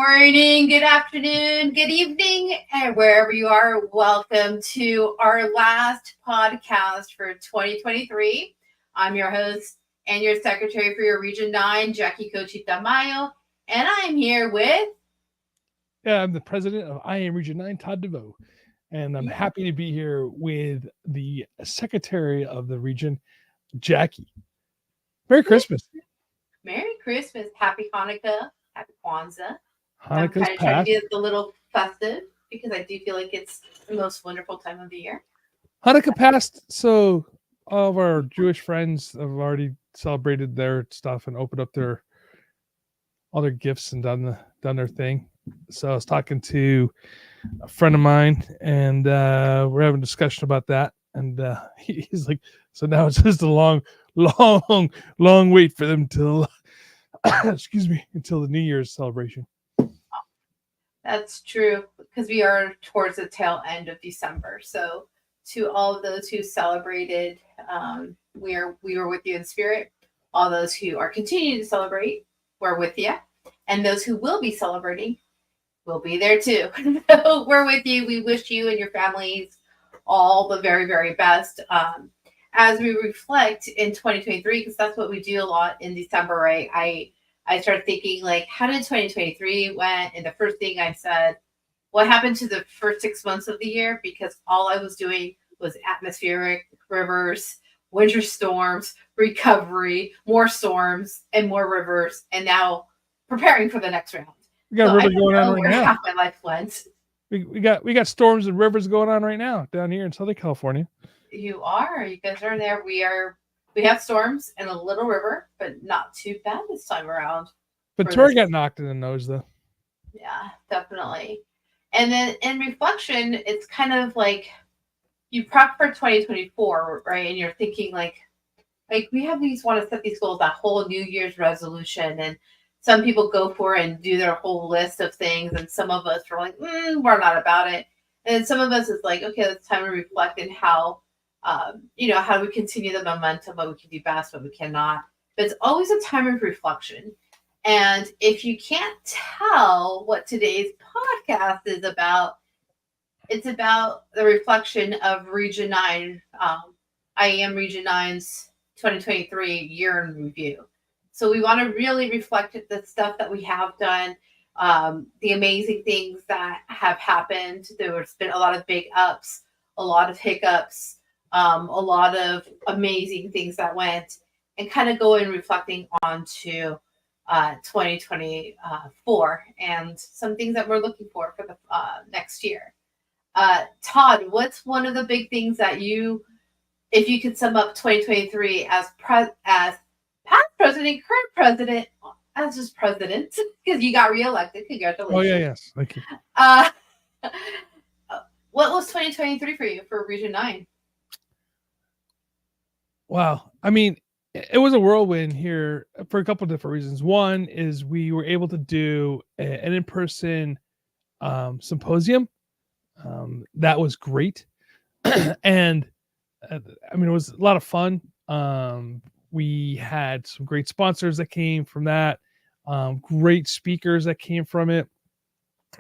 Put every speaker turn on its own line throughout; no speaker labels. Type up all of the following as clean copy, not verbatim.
morning, good afternoon, good evening, and wherever you are, welcome to our last podcast for 2023. I'm your host and your secretary for your Region 9, Jackie Cochita Mayo, and I'm here with...
Yeah, I'm the president of IAEM Region 9, Todd DeVoe, and I'm happy to be here with the secretary of the region, Jackie. Merry Christmas.
Merry Christmas, Happy Hanukkah, Happy Kwanzaa. I'm
Hanukkah's
kind of trying
past.
to get a little festive because I do feel like it's the most wonderful time of the year.
Hanukkah passed, so all of our Jewish friends have already celebrated their stuff and opened up all their gifts and done their thing. So I was talking to a friend of mine, and we're having a discussion about that. And he's like, "So now it's just a long wait for them till until the New Year's celebration."
That's true because we are towards the tail end of December. So to all of those who celebrated, we were with you in spirit. All those who are continuing to celebrate, we're with you. And those who will be celebrating, we'll be there too. So we're with you. We wish you and your families all the very, very best. As we reflect in 2023, because that's what we do a lot in December, right? I started thinking, like, how did 2023 went? And the first thing I said, what happened to the first 6 months of the year? Because all I was doing was atmospheric, rivers, winter storms, recovery, more storms, and more rivers, and now preparing for the next round.
We got a river going on right now.
Half my life went.
We got storms and rivers going on right now down here in Southern California.
You guys are there. We have storms and a little river, but not too bad this time around.
Ventura got knocked in the nose, though.
Yeah, definitely. And then in reflection, it's kind of like you prep for 2024, right? And you're thinking like we want to set these goals, that whole New Year's resolution. And some people go for it and do their whole list of things. And some of us are like, we're not about it. And then some of us is like, okay, it's time to reflect on how do we continue the momentum, what we can do best, what we cannot. But it's always a time of reflection. And if you can't tell what today's podcast is about, it's about the reflection of Region 9, IAEM Region 9's 2023 year in review. So we want to really reflect the stuff that we have done, the amazing things that have happened. There's been a lot of big ups, a lot of hiccups, a lot of amazing things that went, and kind of go in reflecting on to 2024 and some things that we're looking for the next year. Todd, what's one of the big things that if you could sum up 2023 as past president, current president, as just president, because you got reelected. Congratulations.
Oh, yeah, yes. Thank you.
What was 2023 for you for Region 9?
Wow. I mean, it was a whirlwind here for a couple of different reasons. One is we were able to do an in-person symposium. That was great. And I mean, it was a lot of fun. We had some great sponsors that came from that, great speakers that came from it.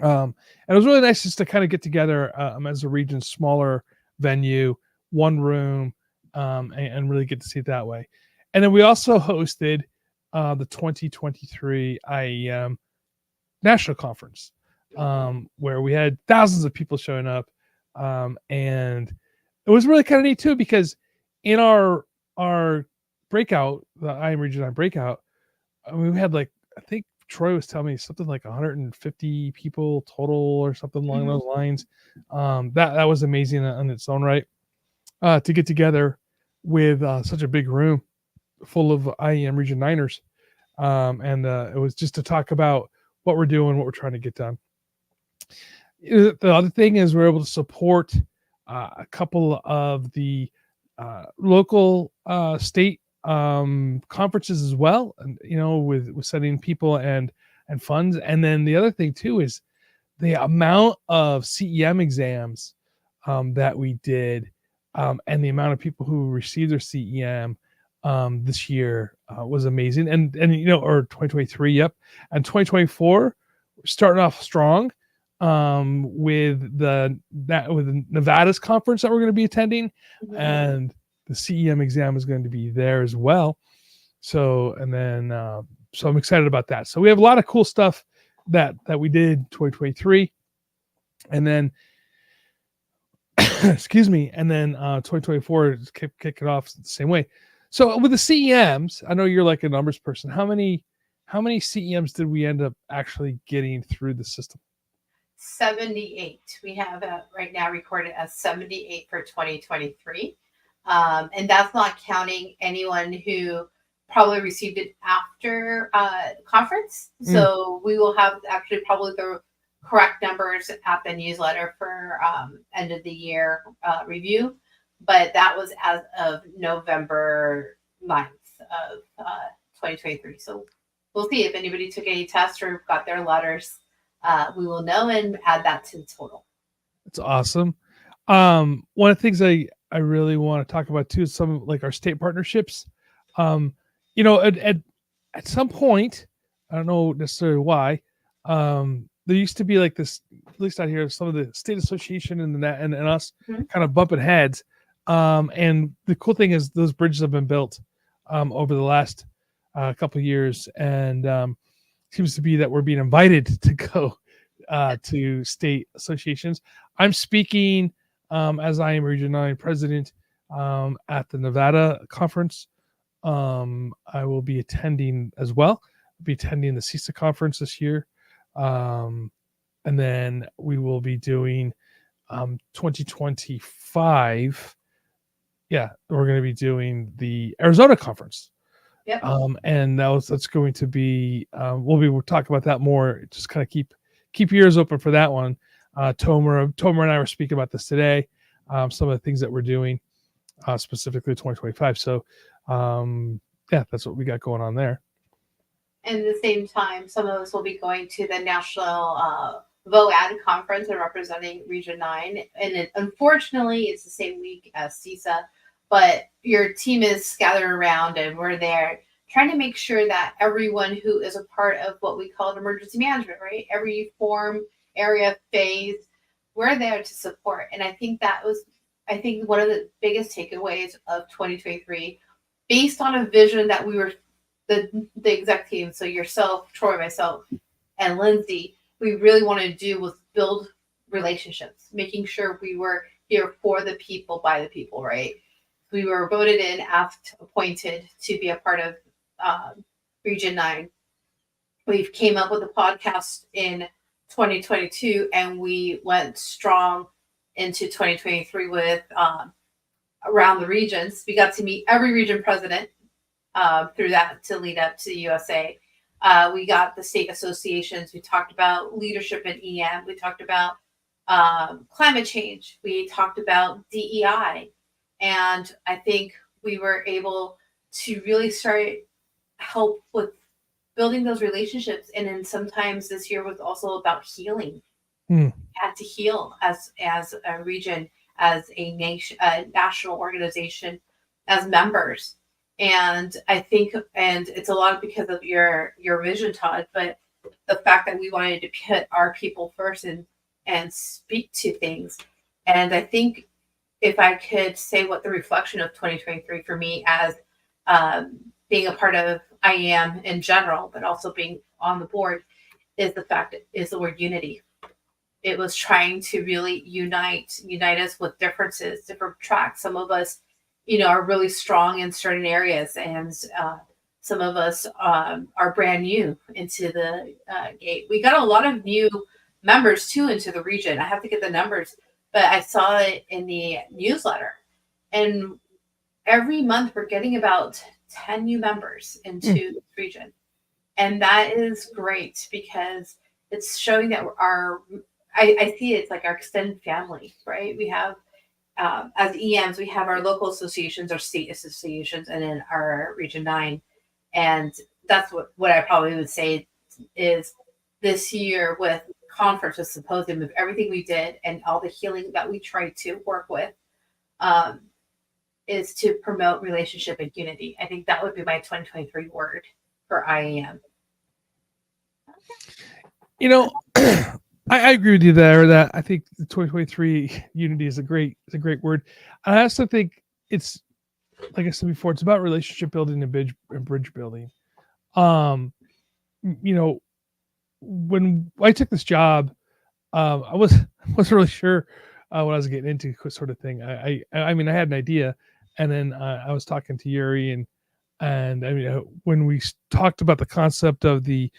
And it was really nice just to kind of get together as a region, smaller venue, one room, and really get to see it that way. And then we also hosted the 2023 IAEM National Conference, where we had thousands of people showing up. And it was really kind of neat too, because in our breakout, the IAEM Region 9 breakout, we had I think Troy was telling me something like 150 people total or something along those lines. That was amazing on its own right, to get together with such a big room full of IAEM Region 9ers. And it was just to talk about what we're doing, what we're trying to get done. The other thing is we're able to support a couple of the local state conferences as well, and with sending people and funds. And then the other thing too is the amount of CEM exams that we did, and the amount of people who received their CEM this year was amazing. And or 2023, yep. And 2024, starting off strong with with Nevada's conference that we're going to be attending,
Mhm.
and the CEM exam is going to be there as well. So and then so I'm excited about that. So we have a lot of cool stuff that we did 2023, and then excuse me, and then 2024 is kick it off the same way. So with the CEMs, I know you're like a numbers person. How many CEMs did we end up actually getting through the system?
78. We have right now recorded as 78 for 2023. And that's not counting anyone who probably received it after conference.
Mm,
So we will have actually probably the correct numbers at the newsletter for end of the year review. But that was as of November 9th of 2023. So we'll see if anybody took any tests or got their letters. We will know and add that to the total.
it's awesome. One of the things I really want to talk about too is some like our state partnerships. Um, at some point, I don't know necessarily why, there used to be like this, at least out here, some of the state association and us
Mhm.
kind of bumping heads. And the cool thing is those bridges have been built over the last couple of years, and seems to be that we're being invited to go to state associations. I'm speaking as IAEM Region 9 president at the Nevada conference. I will be attending as well. I'll be attending the CISA conference this year. Um, and then we will be doing 2025. Yeah, we're going to be doing the Arizona conference.
Yep.
And that's going to be we'll talk about that more. Just kind of keep your ears open for that one. Tomer and I were speaking about this today. Some of the things that we're doing specifically 2025. So yeah, that's what we got going on there.
And at the same time, some of us will be going to the National VOAD conference and representing Region 9. And unfortunately, it's the same week as CISA, but your team is gathered around and we're there trying to make sure that everyone who is a part of what we call emergency management, right? Every form, area, phase, we're there to support. And I think one of the biggest takeaways of 2023, based on a vision that we were the exec team, so yourself, Troy, myself, and Lindsay, we really wanted to do was build relationships, making sure we were here for the people, by the people, right? We were voted in, asked, appointed to be a part of Region 9. We came up with a podcast in 2022, and we went strong into 2023 with around the regions. We got to meet every region president through that to lead up to the USA. We got the state associations. We talked about leadership in EM. We talked about climate change. We talked about DEI. And I think we were able to really start help with building those relationships. And then sometimes this year was also about healing.
Mm.
Had to heal as a region, as a nation, a national organization, as members. And I think, and it's a lot because of your vision, Todd, but the fact that we wanted to put our people first and speak to things. And I think if I could say what the reflection of 2023 for me as being a part of IAM in general, but also being on the board, is the word unity. It was trying to really unite us with differences, different tracks. Some of us, are really strong in certain areas, and some of us are brand new into the gate. We got a lot of new members too into the region. I have to get the numbers, but I saw it in the newsletter, and every month we're getting about 10 new members into the region, and that is great because it's showing that I see it's like our extended family, right? We have as EMs, we have our local associations, our state associations, and then our Region 9. And that's what I probably would say is this year with conference, with symposium, with everything we did and all the healing that we tried to work with, um, is to promote relationship and unity. I think that would be my 2023 word for IAM.
You know, I agree with you there. That I think the 2023 unity is a great word. I also think it's, like I said before, it's about relationship building and bridge building. Um, you know, when I took this job, I wasn't really sure what I was getting into, sort of thing. I mean, I had an idea, and then I was talking to Yuri, and I mean, when we talked about the concept of the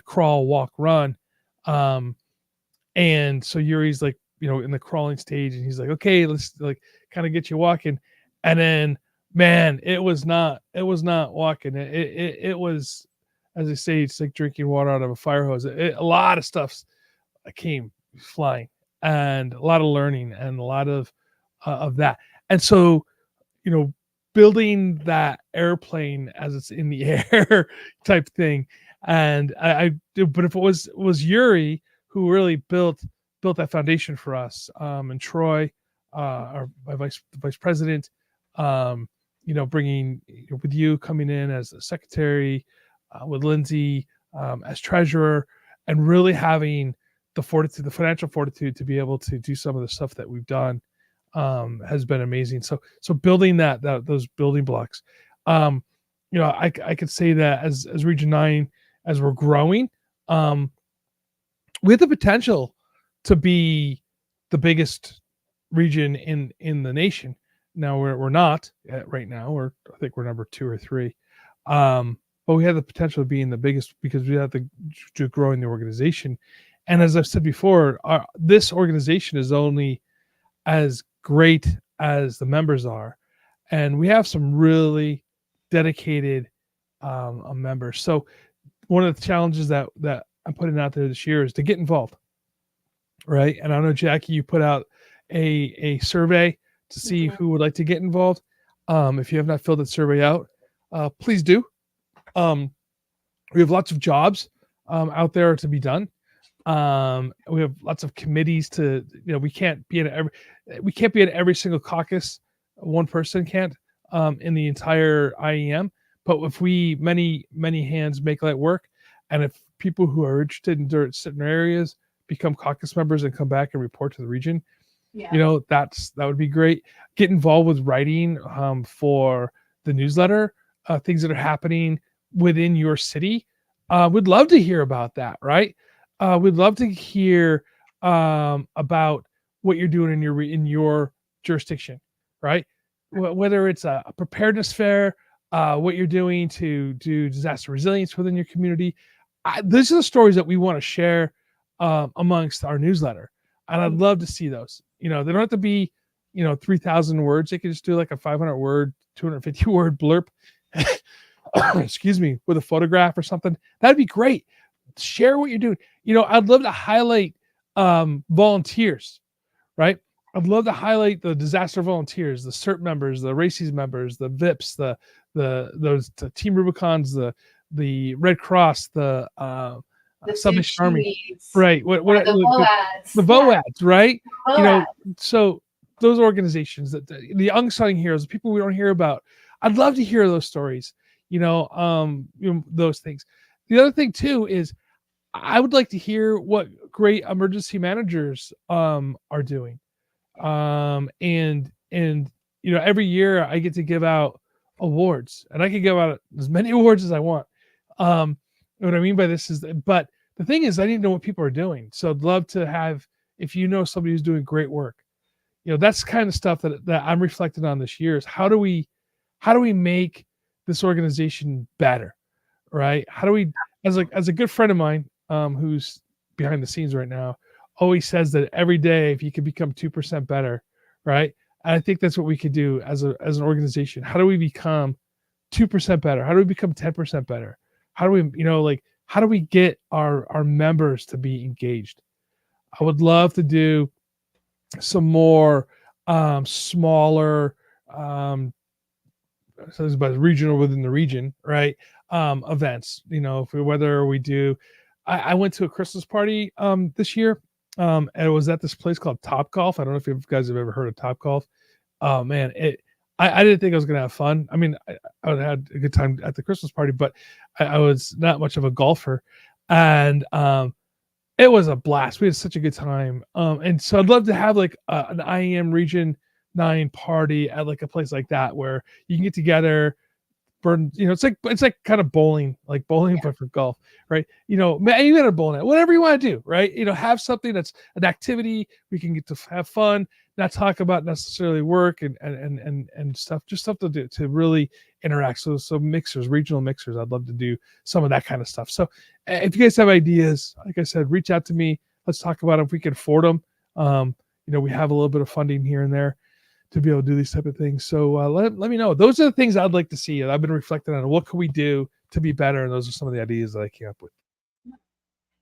crawl, walk, run, um, and so Yuri's like, in the crawling stage, and he's like, okay, let's like kind of get you walking, and then man, it was not walking. It was, as I say, it's like drinking water out of a fire hose. A lot of stuff came flying, and a lot of learning, and a lot of that. And so, you know, building that airplane as it's in the air type thing. And but if it was Yuri who really built that foundation for us, and Troy, our my vice president, um, bringing, with you coming in as a secretary, with Lindsay as treasurer, and really having the financial fortitude to be able to do some of the stuff that we've done, has been amazing. So building those building blocks, um, I could say that as Region 9, as we're growing, um, we have the potential to be the biggest region in the nation. Now we're not right now. I think we're number 2 or 3, but we have the potential of being the biggest because we have to growing the organization. And as I've said before, this organization is only as great as the members are, and we have some really dedicated members. So one of the challenges that I'm putting out there this year is to get involved, right? And I know, Jackie, you put out a survey to see
Mhm.
who would like to get involved. If you have not filled that survey out, please do. Um, we have lots of jobs out there to be done. We have lots of committees to, we can't be at every single caucus. One person can't, in the entire IEM. But if many hands make that work, and if people who are interested in certain areas become caucus members and come back and report to the region,
Yeah.
that would be great. Get involved with writing for the newsletter, things that are happening within your city. We'd love to hear about that, right? We'd love to hear about what you're doing in your jurisdiction, right? Whether it's a preparedness fair, what you're doing to do disaster resilience within your community. These are the stories that we want to share amongst our newsletter, and I'd love to see those. They don't have to be 3,000 words. They could just do like a 500 word, 250 word blurb, excuse me, with a photograph or something. That'd be great. Share what you're doing. I'd love to highlight volunteers, right? I'd love to highlight the disaster volunteers, the CERT members, the RACES members, the VIPs, the Team Rubicons, the Red Cross, the
The
Salvation Army,
Sushis,
right? What
the
the
VOADs. Yeah,
VOADs, right?
VOAD.
So those organizations, that the unsung heroes, the people we don't hear about, I'd love to hear those stories. Those things. The other thing too is I would like to hear what great emergency managers are doing. And every year I get to give out awards, and I can give out as many awards as I want. What I mean by this is, but the thing is, I need to know what people are doing. So I'd love to have, if somebody who's doing great work, that's kind of stuff that I'm reflecting on this year, is how do we make this organization better, right? How do we, as a good friend of mine, who's behind the scenes right now, always says that every day, if you could become 2% better, right? And I think that's what we could do as an organization. How do we become 2% better? How do we become 10% better? How do we, how do we get our members to be engaged? I would love to do some more smaller, so it's about regional within the region, right? Events, whether we do, I went to a Christmas party this year, and it was at this place called Top Golf. I don't know if you guys have ever heard of Top Golf. Oh man, I didn't think I was gonna have fun. I mean, I had a good time at the Christmas party, but I was not much of a golfer, and It was a blast. We had such a good time. And so I'd love to have like an IAM Region 9 party at like a place like that where you can get together, burn, it's like kind of bowling, like bowling
Yeah.
but for golf, right? You got a bowling alley, whatever you want to do, right? Have something that's an activity we can get to have fun, not talk about necessarily work and stuff, just stuff to do to really interact. So mixers, regional mixers, I'd love to do some of that kind of stuff. So if you guys have ideas, like I said, reach out to me. Let's talk about if we can afford them. We have a little bit of funding here and there to be able to do these type of things. So let me know. Those are the things I'd like to see. I've been reflecting on what can we do to be better, and those are some of the ideas that I came up with.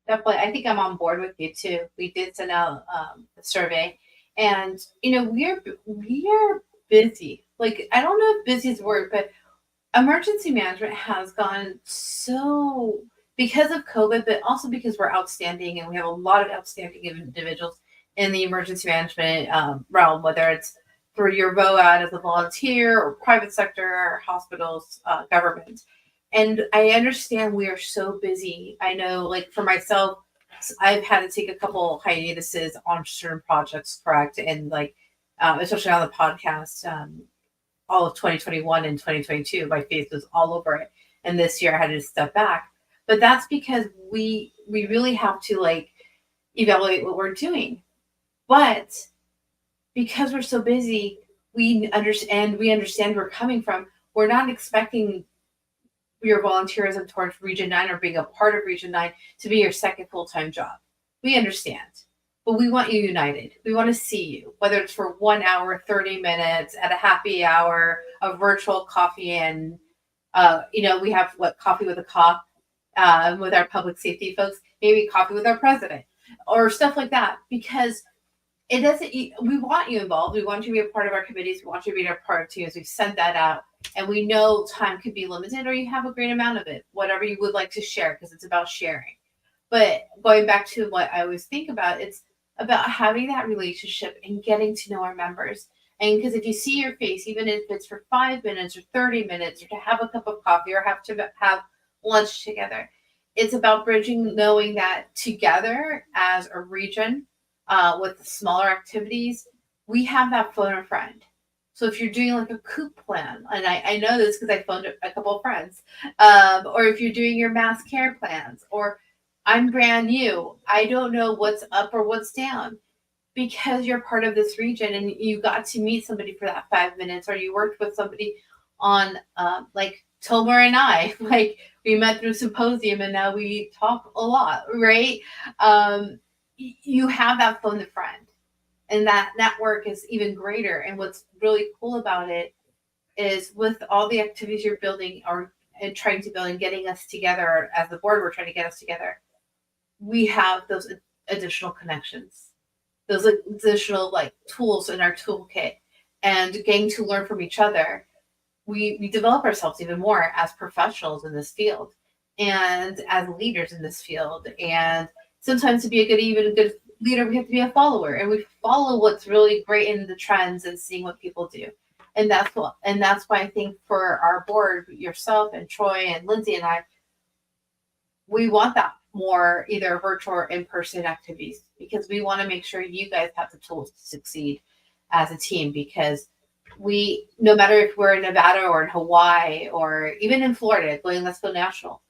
Definitely. I think I'm on board with you too. We did send out a survey, and we are busy. Like, I don't know if busy is the word, but emergency management has gone so, because of COVID, but also because we're outstanding and we have a lot of outstanding individuals in the emergency management realm, whether it's through your VOAD as a volunteer or private sector, hospitals, government. And I understand we are so busy. I know, like for myself, I've had to take a couple hiatuses on certain projects, correct? And like, especially on the podcast, all of 2021 and 2022, my face was all over it. And this year I had to step back. But that's because we really have to like evaluate what we're doing. But because we're so busy, we understand where we're coming from. We're not expecting your volunteerism towards Region 9 or being a part of Region 9 to be your second full-time job. We understand. But we want you united. We want to see you, whether it's for 1 hour, 30 minutes, at a happy hour, a virtual coffee and we have coffee with a cop with our public safety folks, maybe coffee with our president or stuff like that. Because it doesn't, we want you involved. We want you to be a part of our committees. We want you to be a part of teams. We've sent that out. And we know time could be limited or you have a great amount of it, whatever you would like to share, because it's about sharing. But going back to what I always think about, it's about having that relationship and getting to know our members. And because if you see your face, even if it's for 5 minutes or 30 minutes, or to have a cup of coffee or have to have lunch together, it's about bridging, knowing that together as a region, with smaller activities, we have that phone a friend. So if you're doing like a coop plan, and I know this because I phoned a couple of friends, or if you're doing your mass care plans, or I'm brand new, I don't know what's up or what's down, because you're part of this region and you got to meet somebody for that 5 minutes, or you worked with somebody on like Tomer and I, like we met through symposium and now we talk a lot, right? You have that phone a friend, and that network is even greater. And what's really cool about it is, with all the activities you're building or and trying to build and getting us together as the board, we're trying to get us together. We have those additional connections, those additional like tools in our toolkit, and getting to learn from each other. We develop ourselves even more as professionals in this field and as leaders in this field. And sometimes to be a good leader, we have to be a follower, and we follow what's really great in the trends and seeing what people do. And that's why I think for our board, yourself and Troy and Lindsay and I, we want that more either virtual or in-person activities, because we want to make sure you guys have the tools to succeed as a team. Because no matter if we're in Nevada or in Hawaii or even in Florida, going Let's Go National,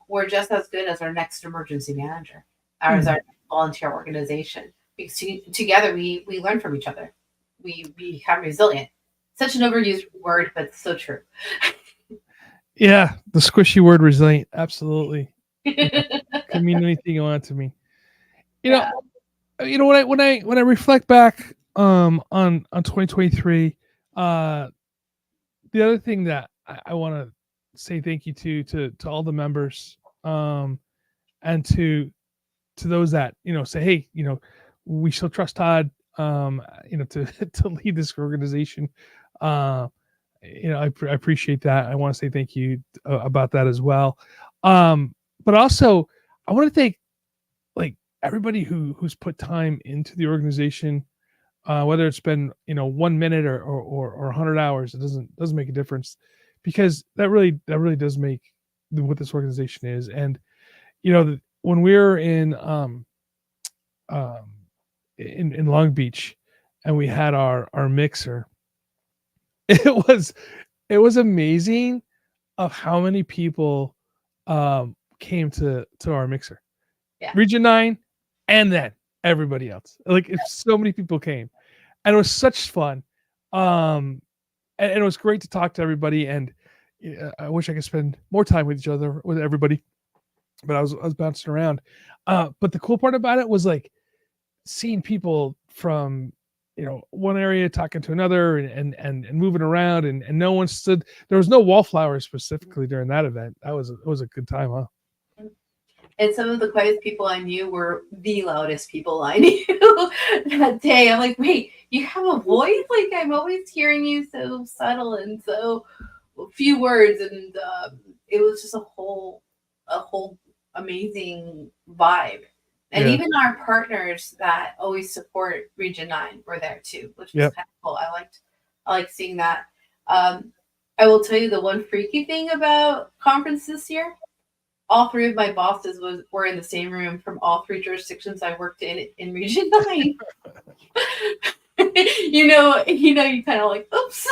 we're just as good as our next emergency manager, or as our volunteer organization. Because together we learn from each other. We become resilient. Such an overused word, but so true.
Yeah, the squishy word resilient. Absolutely. Can mean anything you want it to mean.
Yeah.
When I reflect back on 2023, the other thing that I want to say thank you to all the members, and to those that say, hey, we still trust Todd, to to lead this organization. I appreciate that. I want to say thank you about that as well. But also I want to thank like everybody who's put time into the organization, whether it's been 1 minute or 100 hours. It doesn't make a difference, because that really does make what this organization is. And when we were um in Long Beach, and we had our mixer, it was it was amazing of how many people came to our mixer.
Yeah.
Region 9, and then everybody else. Like, if so many people came, and it was such fun. And it was great to talk to everybody. And I wish I could spend more time with each other, with everybody, but I was bouncing around. But the cool part about it was like seeing people from one area talking to another, and moving around, and no one stood. There was no wallflowers specifically during that event. It was a good time, huh?
And some of the quietest people I knew were the loudest people I knew that day. I'm like, wait, you have a voice? Like, I'm always hearing you so subtle and so few words. And it was just a whole amazing vibe. And
Yeah.
even our partners that always support Region 9 were there too, which was
Yep.
kind of cool. I liked seeing that. Um, I will tell you the one freaky thing about conference this year, all three of my bosses were in the same room from all three jurisdictions I worked in Region 9. You kind of like, oops.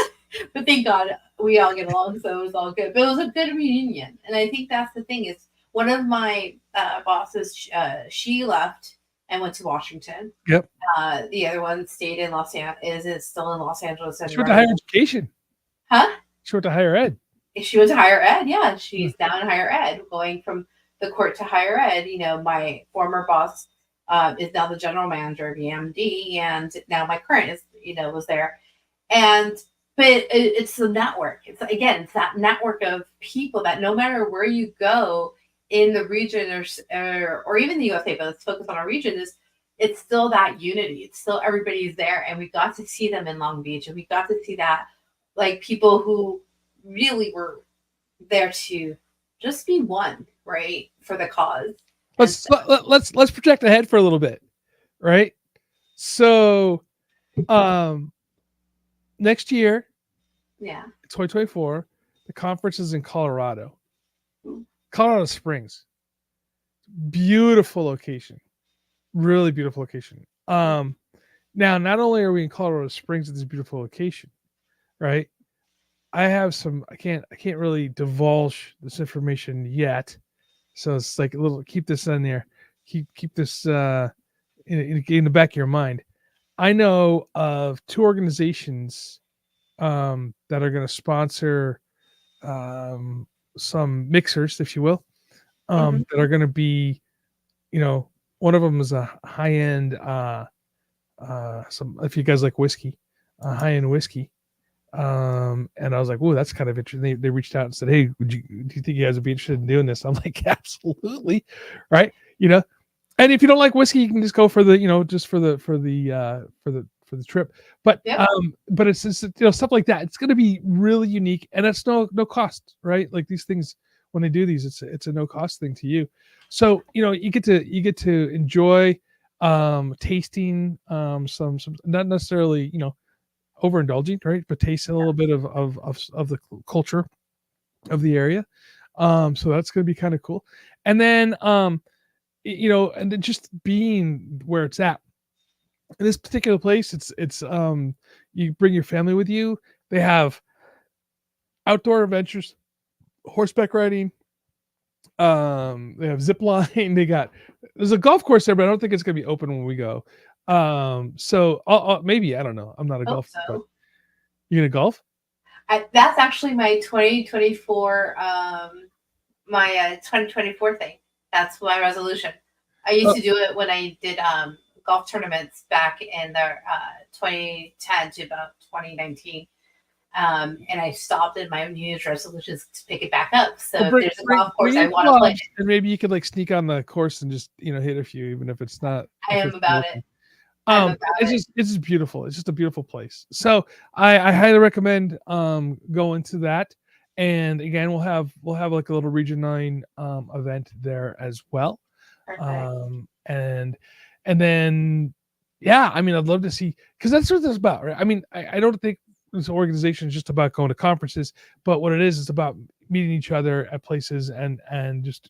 But thank God we all get along, so it was all good. But it was a good reunion. And I think that's the thing is one of my bosses, she left and went to Washington.
Yep.
The other one stayed in Los Angeles, is still in Los Angeles. And
She went to higher education.
Huh?
She went to higher ed.
She went to higher ed. Yeah, she's now in higher ed, going from the court to higher ed. My former boss is now the general manager of EMD, and now my current was there. And but it's the network. It's that network of people that no matter where you go in the region or even the USA, but let's focus on our region, is it's still that unity. It's still everybody's there, and we got to see them in Long Beach, and we got to see that, like, people who really were there to just be one, right, for the cause.
Let's project ahead for a little bit, right? So, next year,
yeah,
2024, the conference is in Colorado, Colorado Springs. Beautiful location, really beautiful location. Now, not only are we in Colorado Springs at this beautiful location, right? I have some. I can't really divulge this information yet, so it's like a little. Keep this in there. Keep this in the back of your mind. I know of two organizations that are going to sponsor some mixers, if you will, that are going to be, one of them is a high end. Some, if you guys like whiskey, high end whiskey. And I was like, "Whoa, that's kind of interesting." They reached out and said, "Hey, do you think you guys would be interested in doing this?" I'm like, "Absolutely," right? And if you don't like whiskey, you can just go for the, just for the trip. But
Yep.
but it's just, stuff like that. It's going to be really unique, and it's no cost, right? Like, these things, when they do these, it's a no cost thing to you. So you get to enjoy tasting some, not necessarily overindulging, right? But taste a little bit of the culture of the area. So that's going to be kind of cool. And then and then just being where it's at. In this particular place, it's you bring your family with you. They have outdoor adventures, horseback riding. They have zip line. There's a golf course there, but I don't think it's gonna be open when we go. So maybe, I don't know. I'm not a golfer, but you gonna golf?
That's actually my 2024 my 2024 thing. That's my resolution. I used to do it when I did golf tournaments back in the 2010 to about 2019. And I stopped in my New Year's resolutions to pick it back up. So if there's a golf course I want to play,
and maybe you could like sneak on the course and just hit a few, even if it's not.
I am about it.
It's just beautiful. It's just a beautiful place. So I highly recommend going to that. And again, we'll have like a little Region 9 event there as well.
Perfect.
And then, yeah, I mean, I'd love to see, because that's what it's about, right? I mean, I don't think this organization is just about going to conferences, but what it is, it's about meeting each other at places and just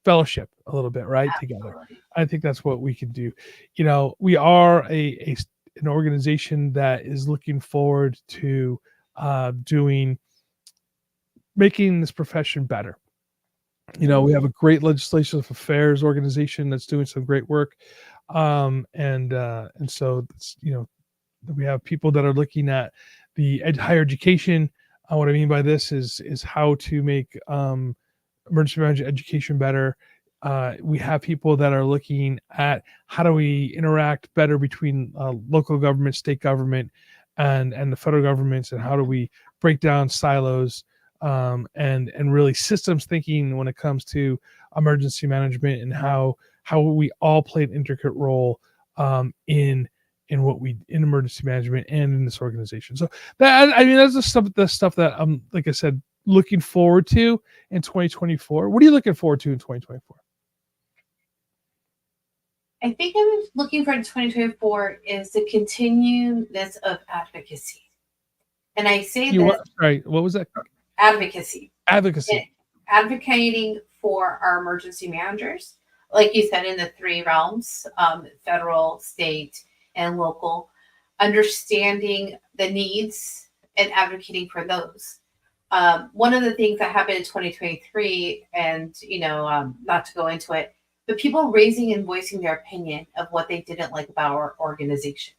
fellowship a little bit, right, together.
Absolutely.
I think that's what we can do. We are an organization that is looking forward to doing making this profession better. We have a great legislative affairs organization that's doing some great work, and so we have people that are looking at the higher education. What I mean by this is how to make emergency management education better. We have people that are looking at how do we interact better between local government, state government, and the federal governments, and how do we break down silos, and really systems thinking when it comes to emergency management, and how we all play an intricate role in what we in emergency management and in this organization. So that's the stuff that I'm, like I said, looking forward to in 2024. What are you looking forward to in 2024?
I think I'm looking for in 2024 is the continuedness of advocacy. And I say
You
this
what? Sorry, what was that?
advocacy,
Advocacy.
advocating for our emergency managers, like you said, in the three realms, federal, state, and local, understanding the needs and advocating for those. One of the things that happened in 2023, and not to go into it, but people raising and voicing their opinion of what they didn't like about our organization.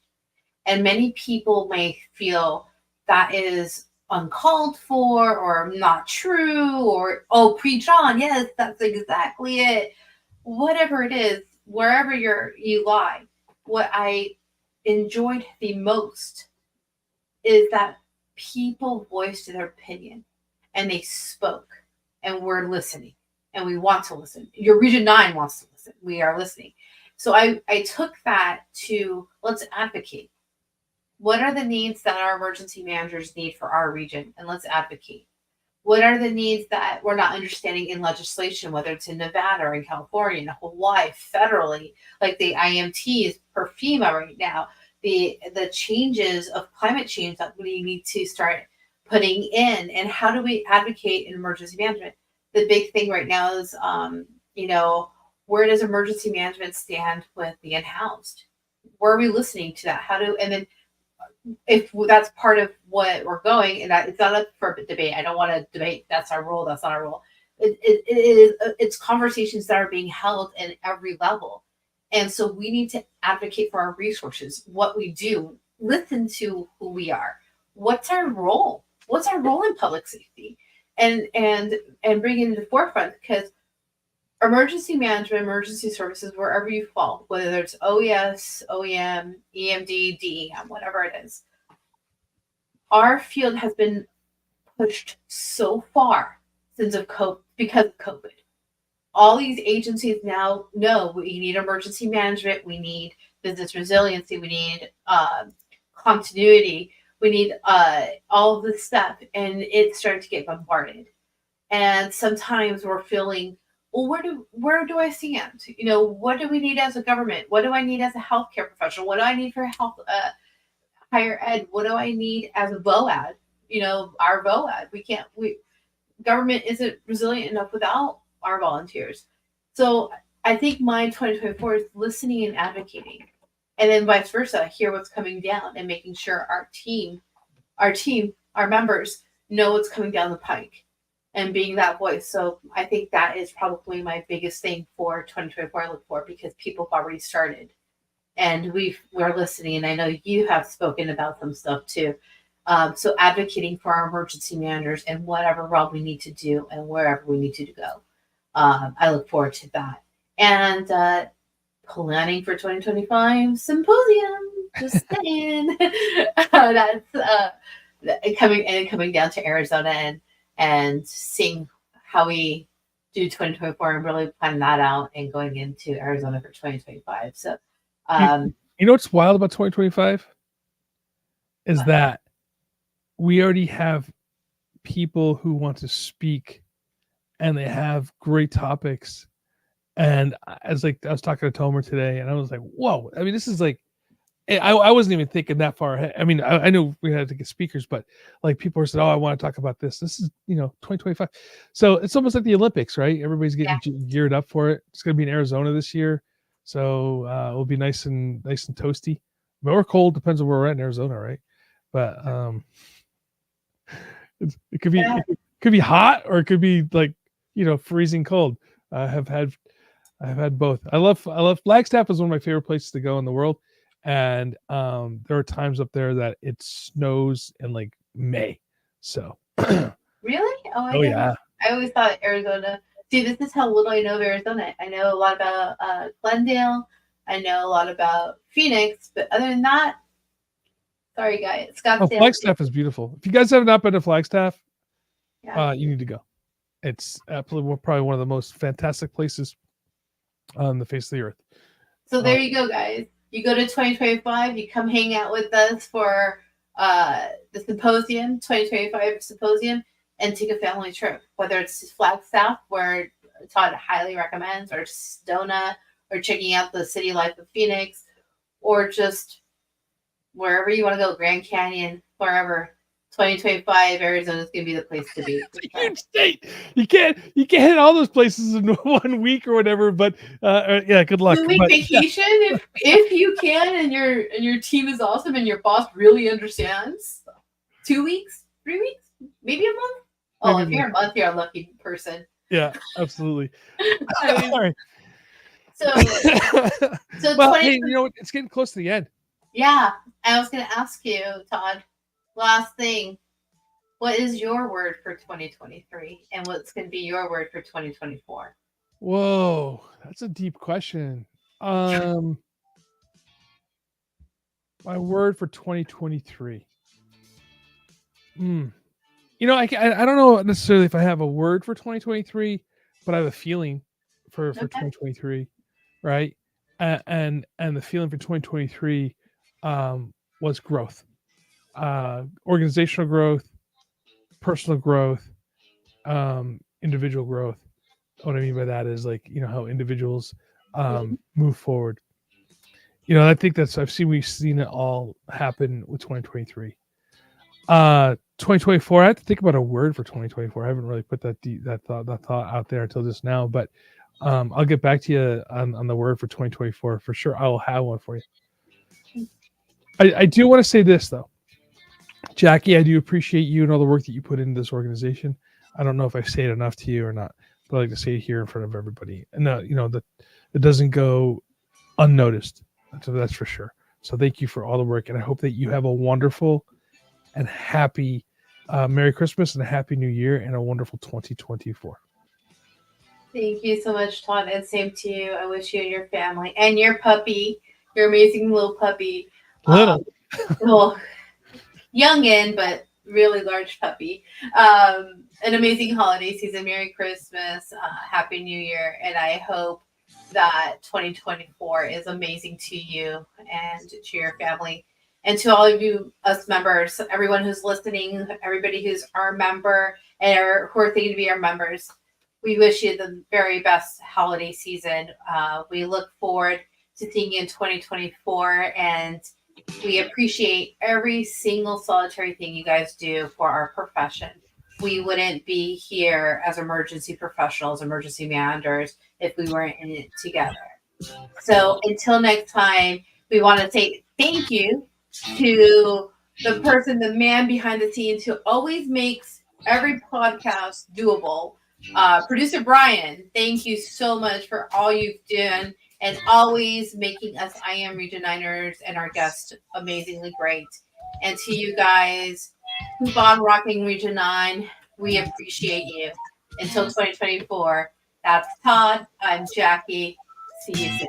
And many people may feel that is uncalled for or not true, or, oh, preach on. Yes, that's exactly it. Whatever it is, wherever you lie, what I enjoyed the most is that people voiced their opinion and they spoke, and we're listening, and we want to listen. Your Region 9 wants to listen. We are listening. So I took that to, let's advocate. What are the needs that our emergency managers need for our region? And let's advocate. What are the needs that we're not understanding in legislation, whether it's in Nevada or in California, in Hawaii, federally, like the IMTs for FEMA right now, the changes of climate change that we need to start putting in, and how do we advocate in emergency management? The big thing right now is, where does emergency management stand with the unhoused? Where are we listening to that? And then if that's part of what we're going, and that it's not up for debate. I don't want to debate. That's our role. That's not our role. It's conversations that are being held at every level, and so we need to advocate for our resources, what we do, listen to who we are. What's our role? What's our role in public safety? And bring it into the forefront, because emergency management, emergency services, wherever you fall, whether it's OES, OEM, EMD, DEM, whatever it is, our field has been pushed so far because of COVID. All these agencies now know we need emergency management, we need business resiliency, we need continuity, we need all of this stuff, and it's starting to get bombarded. And sometimes we're feeling, well, where do I stand? What do we need as a government? What do I need as a healthcare professional? What do I need for health, higher ed? What do I need as a VOAD? Our VOAD. Government isn't resilient enough without our volunteers. So I think my 2024 is listening and advocating, and then vice versa, hear what's coming down and making sure our members know what's coming down the pike, and being that voice. So I think that is probably my biggest thing for 2024 I look for, because people have already started, and we're listening, and I know you have spoken about some stuff too. So advocating for our emergency managers and whatever role we need to do and wherever we need to go. I look forward to that. And planning for 2025 symposium, just saying. That's coming down to Arizona, and seeing how we do 2024 and really plan that out, and going into Arizona for 2025. So,
you know what's wild about 2025 is that we already have people who want to speak, and they have great topics. And I was talking to Tomer today, and I was like, whoa, I mean, this is like I wasn't even thinking that far ahead. I mean, I knew we had to get speakers, but like people said, "Oh, I want to talk about this." This is 2025, so it's almost like the Olympics, right? Everybody's getting geared up for it. It's going to be in Arizona this year, so it'll be nice and toasty, or cold, depends on where we're at in Arizona, right? But it could be
Yeah.
it could be hot, or it could be like freezing cold. I've had both. I love Flagstaff is one of my favorite places to go in the world, and there are times up there that it snows in like May. So
Really? Oh my
oh
goodness.
yeah,
I always thought Arizona. See, this is how little I know of Arizona. I know a lot about Glendale. I know a lot about Phoenix, but other than that, sorry guys,
oh
Scottsdale.
Flagstaff is beautiful. If you guys have not been to Flagstaff,
Yeah.
you need to go. It's absolutely probably one of the most fantastic places on the face of the earth.
So there you go, guys. You go to 2025. You come hang out with us for the symposium, 2025 symposium, and take a family trip. Whether it's Flagstaff, where Todd highly recommends, or Sedona, or checking out the city life of Phoenix, or just wherever you want to go, Grand Canyon, wherever. 2025 Arizona is going to be the place to be.
It's a huge state. You can't hit all those places in 1 week or whatever. But yeah, good luck.
2 week vacation if you can, and your team is awesome, and your boss really understands. 2 weeks, 3 weeks, maybe a month. Oh,
Maybe
if you're a month, you're a lucky person.
Yeah, absolutely.
I mean,
All right.
So
well, hey, it's getting close to the end.
Yeah, I was going to ask you, Todd. Last thing, what is your word for 2023, and what's going to be your word for 2024?
Whoa, that's a deep question. My word for 2023. I don't know necessarily if I have a word for 2023, but I have a feeling for 2023, right? And the feeling for 2023 was growth, organizational growth, personal growth, individual growth. What I mean by that is like how individuals move forward. I think we've seen it all happen with 2023. 2024. I have to think about a word for 2024. I haven't really put that thought out there until just now, but I'll get back to you on the word for 2024 for sure. I will have one for you. I do want to say this though, Jackie. I do appreciate you and all the work that you put into this organization. I don't know if I say it enough to you or not, but I like to say it here in front of everybody. And that it doesn't go unnoticed. That's for sure. So thank you for all the work, and I hope that you have a wonderful and happy Merry Christmas and a Happy New Year and a wonderful 2024.
Thank you so much, Todd, and same to you. I wish you and your family and your puppy, your amazing little puppy, little youngin, but really large puppy, an amazing holiday season. Merry Christmas, Happy New Year, and I hope that 2024 is amazing to you and to your family. And to all of you, us members, everyone who's listening, everybody who's our member and who are thinking to be our members, we wish you the very best holiday season. We look forward to seeing you in 2024, and we appreciate every single solitary thing you guys do for our profession. We wouldn't be here as emergency professionals, emergency managers, if we weren't in it together. So until next time, we want to say thank you to the man behind the scenes who always makes every podcast doable. Producer Brian, thank you so much for all you've done and always making us IAEM Region 9ers and our guests amazingly great. And to you guys, keep on rocking Region 9. We appreciate you. Until 2024, that's Todd. I'm Jackie. See you soon.